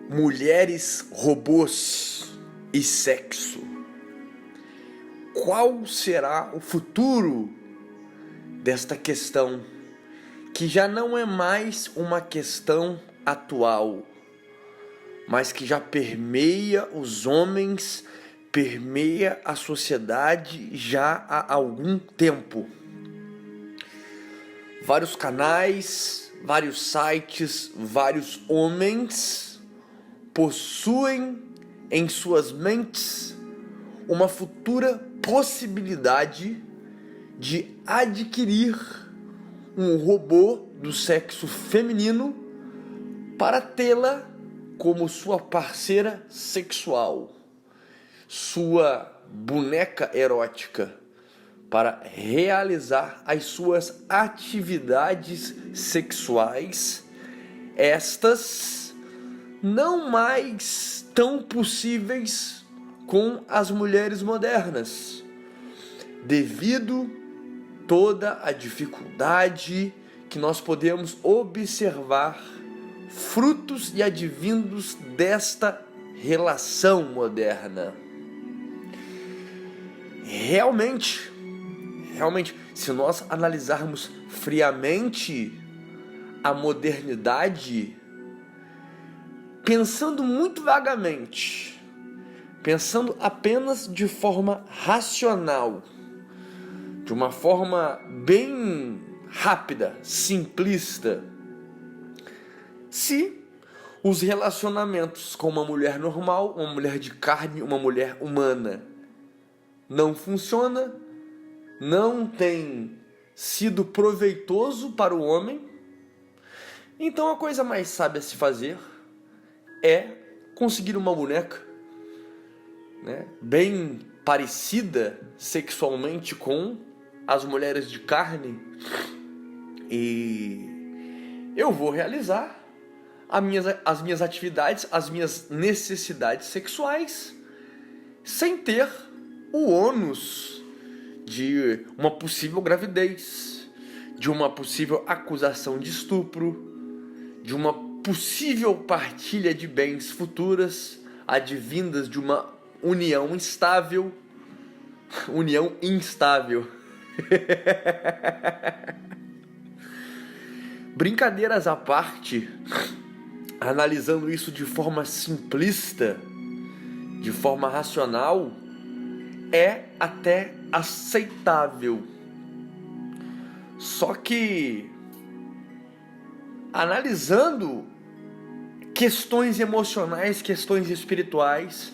Mulheres, robôs e sexo. Qual será o futuro desta questão, que já não é mais uma questão atual, mas que já permeia os homens, permeia a sociedade já há algum tempo? Vários canais, vários sites, vários homens possuem em suas mentes uma futura possibilidade de adquirir um robô do sexo feminino para tê-la como sua parceira sexual, sua boneca erótica, para realizar as suas atividades sexuais, estas não mais tão possíveis com as mulheres modernas, devido toda a dificuldade que nós podemos observar, frutos e advindos desta relação moderna. Realmente, se nós analisarmos friamente a modernidade, pensando muito vagamente, pensando apenas de forma racional, de uma forma bem rápida, simplista, se os relacionamentos com uma mulher normal, uma mulher de carne, uma mulher humana, não funciona, não tem sido proveitoso para o homem, então a coisa mais sábia a se fazer é conseguir uma boneca, bem parecida sexualmente com as mulheres de carne, e eu vou realizar as minhas atividades, as minhas necessidades sexuais, sem ter o ônus de uma possível gravidez, de uma possível acusação de estupro, de uma possível partilha de bens futuras, advindas de uma união instável. Brincadeiras à parte, analisando isso de forma simplista, de forma racional, é até aceitável. Só que, analisando questões emocionais, questões espirituais,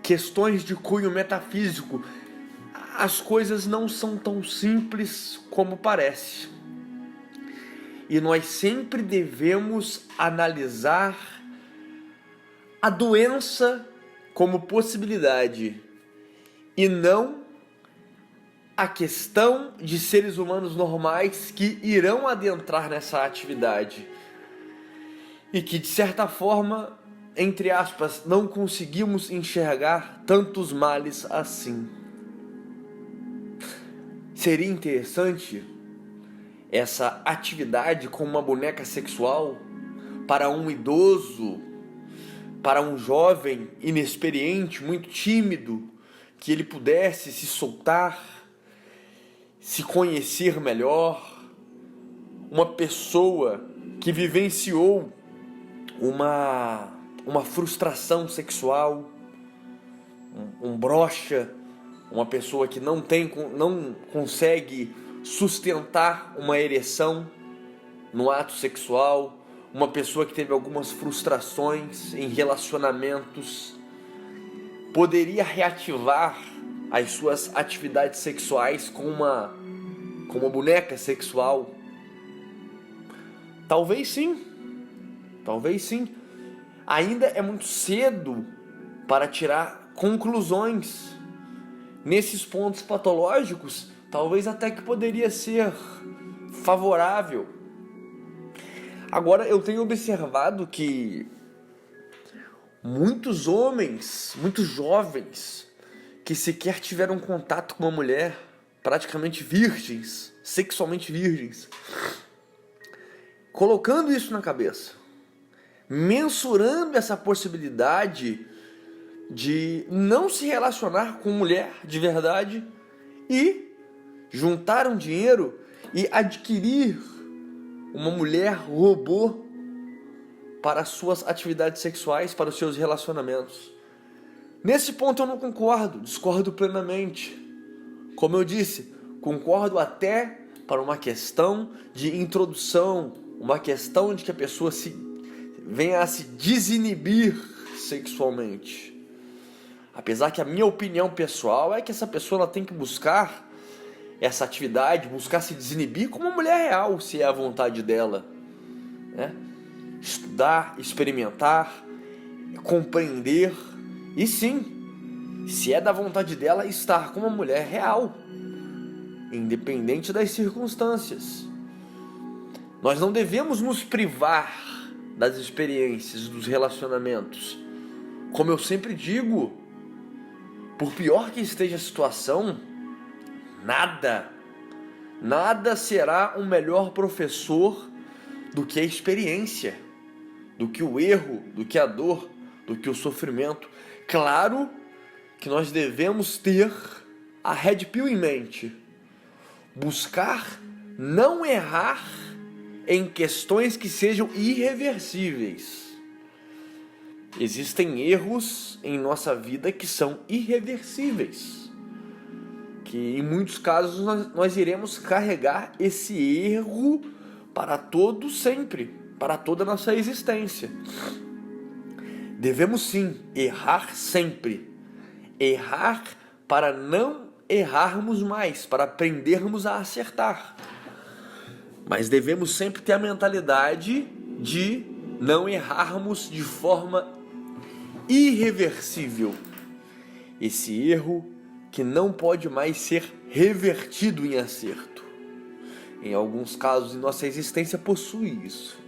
questões de cunho metafísico, as coisas não são tão simples como parece. E nós sempre devemos analisar a doença como possibilidade e não a questão de seres humanos normais que irão adentrar nessa atividade e que, de certa forma, entre aspas, não conseguimos enxergar tantos males assim. Seria interessante essa atividade com uma boneca sexual para um idoso, para um jovem inexperiente, muito tímido, que ele pudesse se soltar, se conhecer melhor, uma pessoa que vivenciou uma frustração sexual, um broxa, uma pessoa que não consegue sustentar uma ereção no ato sexual, uma pessoa que teve algumas frustrações em relacionamentos, poderia reativar as suas atividades sexuais com uma boneca sexual? Talvez sim. Ainda é muito cedo para tirar conclusões. Nesses pontos patológicos, talvez até que poderia ser favorável. Agora, eu tenho observado que muitos homens, muitos jovens, que sequer tiveram contato com uma mulher, praticamente virgens, sexualmente virgens, colocando isso na cabeça, mensurando essa possibilidade de não se relacionar com mulher de verdade e juntar um dinheiro e adquirir uma mulher robô para as suas atividades sexuais, para os seus relacionamentos. Nesse ponto eu não concordo, discordo plenamente. Como eu disse, concordo até para uma questão de introdução, uma questão de que a pessoa venha a se desinibir sexualmente. Apesar que a minha opinião pessoal é que essa pessoa ela tem que buscar essa atividade, buscar se desinibir como uma mulher real, se é a vontade dela, né? Estudar, experimentar, compreender e sim, se é da vontade dela, estar com uma mulher real, independente das circunstâncias. Nós não devemos nos privar das experiências, dos relacionamentos. Como eu sempre digo, por pior que esteja a situação, nada será um melhor professor do que a experiência, do que o erro, do que a dor, do que o sofrimento. Claro que nós devemos ter a Red Pill em mente, buscar não errar em questões que sejam irreversíveis. Existem erros em nossa vida que são irreversíveis, que em muitos casos nós iremos carregar esse erro para todo sempre, para toda a nossa existência. Devemos sim errar sempre, errar para não errarmos mais, para aprendermos a acertar. Mas devemos sempre ter a mentalidade de não errarmos de forma irreversível. Esse erro que não pode mais ser revertido em acerto. Em alguns casos em nossa existência possui isso.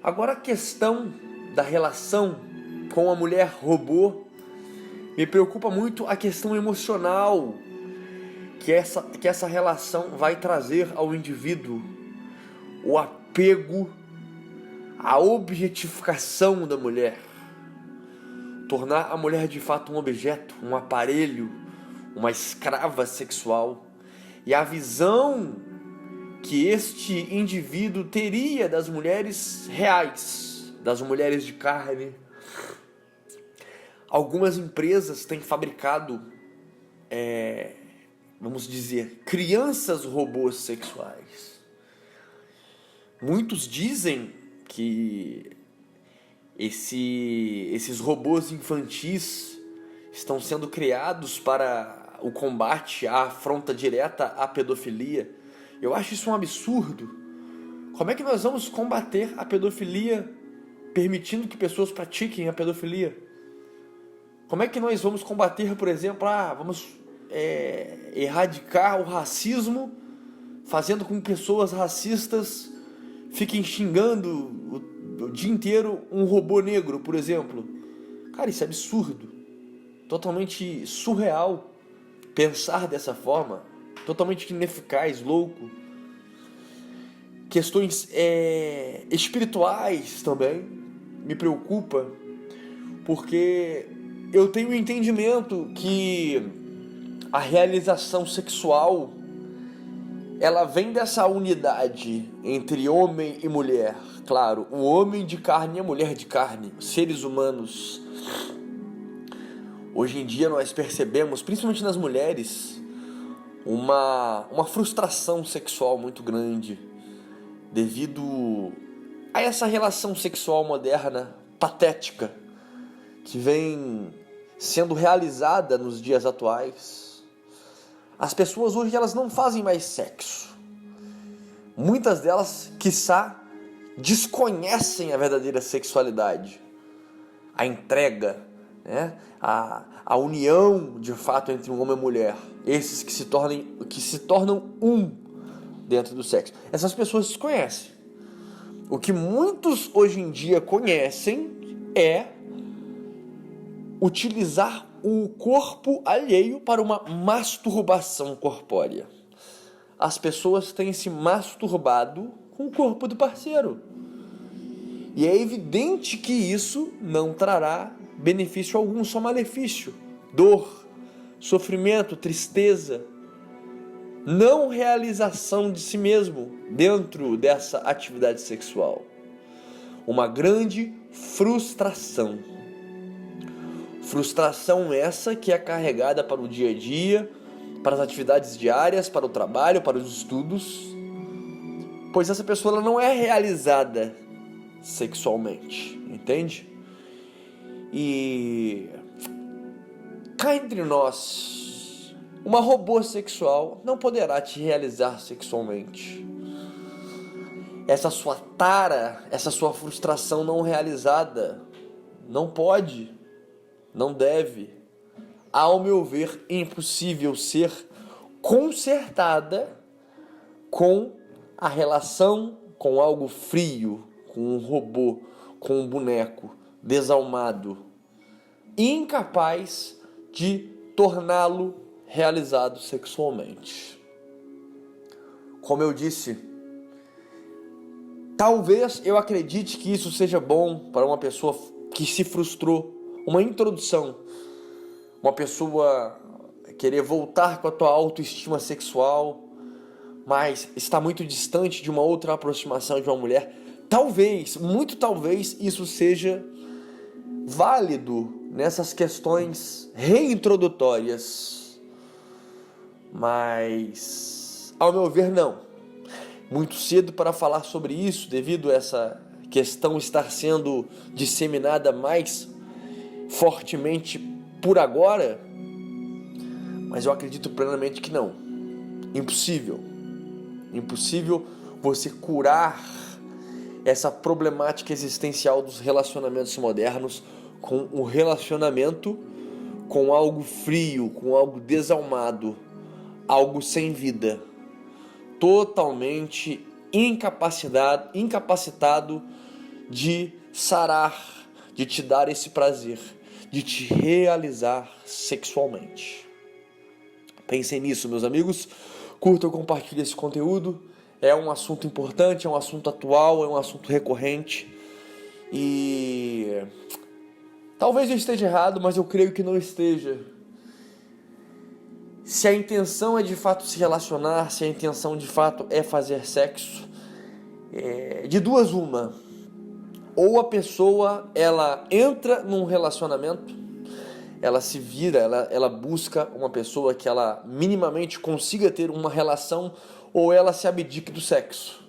Agora a questão da relação com a mulher robô, me preocupa muito a questão emocional que essa relação vai trazer ao indivíduo, o apego, a objetificação da mulher, tornar a mulher de fato um objeto, um aparelho, uma escrava sexual, e a visão que este indivíduo teria das mulheres reais, das mulheres de carne. Algumas empresas têm fabricado, vamos dizer, crianças robôs sexuais. Muitos dizem que esses robôs infantis estão sendo criados para o combate à afronta direta à pedofilia. Eu acho isso um absurdo. Como é que nós vamos combater a pedofilia permitindo que pessoas pratiquem a pedofilia? Como é que nós vamos combater, por exemplo, vamos erradicar o racismo fazendo com que pessoas racistas fiquem xingando o dia inteiro um robô negro, por exemplo? Cara, isso é absurdo. Totalmente surreal pensar dessa forma. Totalmente ineficaz, louco. Questões espirituais também me preocupa, porque eu tenho o entendimento que a realização sexual ela vem dessa unidade entre homem e mulher. Claro, o homem de carne e a mulher de carne, seres humanos. Hoje em dia nós percebemos, principalmente nas mulheres, uma frustração sexual muito grande devido a essa relação sexual moderna, patética, que vem sendo realizada nos dias atuais. As pessoas hoje elas não fazem mais sexo. Muitas delas, quiçá, desconhecem a verdadeira sexualidade, a entrega, né? A união de fato entre um homem e mulher, esses que se tornam um dentro do sexo. Essas pessoas desconhecem. O que muitos hoje em dia conhecem é utilizar o corpo alheio para uma masturbação corpórea. As pessoas têm se masturbado com o corpo do parceiro. E é evidente que isso não trará benefício algum, só malefício, dor, sofrimento, tristeza, não realização de si mesmo dentro dessa atividade sexual. Uma grande frustração. Frustração essa que é carregada para o dia a dia, para as atividades diárias, para o trabalho, para os estudos, pois essa pessoa ela não é realizada sexualmente, entende? E cá entre nós, uma robô sexual não poderá te realizar sexualmente. Essa sua tara, essa sua frustração não realizada, não pode, não deve, ao meu ver, impossível ser consertada com a relação com algo frio, com um robô, com um boneco desalmado, incapaz de torná-lo realizado sexualmente. Como eu disse, talvez eu acredite que isso seja bom para uma pessoa que se frustrou, uma introdução, uma pessoa querer voltar com a tua autoestima sexual, mas está muito distante de uma outra aproximação de uma mulher. Talvez, muito talvez, isso seja válido nessas questões reintrodutórias, mas, ao meu ver, não. Muito cedo para falar sobre isso, devido a essa questão estar sendo disseminada mais fortemente por agora, mas eu acredito plenamente que não. Impossível você curar essa problemática existencial dos relacionamentos modernos com o relacionamento com algo frio, com algo desalmado, algo sem vida, totalmente incapacitado de sarar, de te dar esse prazer, de te realizar sexualmente. Pensem nisso, meus amigos. Curtam e compartilhem esse conteúdo. É um assunto importante, é um assunto atual, é um assunto recorrente. E talvez eu esteja errado, mas eu creio que não esteja. Se a intenção é de fato se relacionar, se a intenção de fato é fazer sexo, de duas uma. Ou a pessoa ela entra num relacionamento, ela se vira, ela busca uma pessoa que ela minimamente consiga ter uma relação, ou ela se abdique do sexo,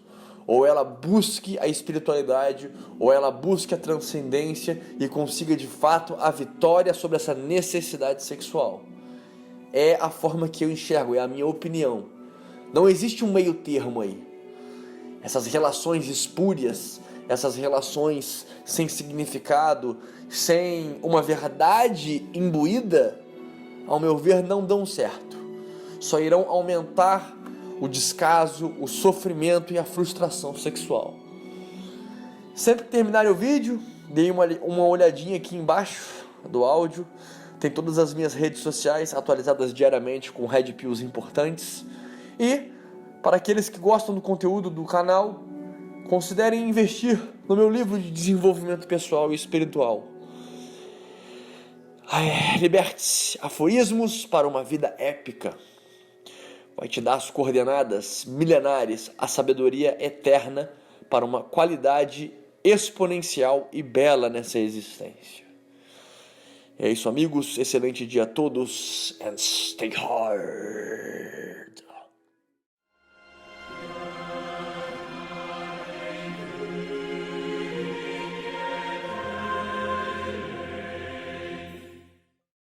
ou ela busque a espiritualidade, ou ela busque a transcendência e consiga de fato a vitória sobre essa necessidade sexual. É a forma que eu enxergo, é a minha opinião. Não existe um meio termo aí. Essas relações espúrias, essas relações sem significado, sem uma verdade imbuída, ao meu ver, não dão certo. Só irão aumentar o descaso, o sofrimento e a frustração sexual. Sempre que terminarem o vídeo, deem uma olhadinha aqui embaixo do áudio. Tem todas as minhas redes sociais atualizadas diariamente com Red Pills importantes. E, para aqueles que gostam do conteúdo do canal, considerem investir no meu livro de desenvolvimento pessoal e espiritual. Liberte-se, aforismos para uma vida épica. Vai te dar as coordenadas milenares, a sabedoria eterna para uma qualidade exponencial e bela nessa existência. É isso, amigos. Excelente dia a todos and stay hard.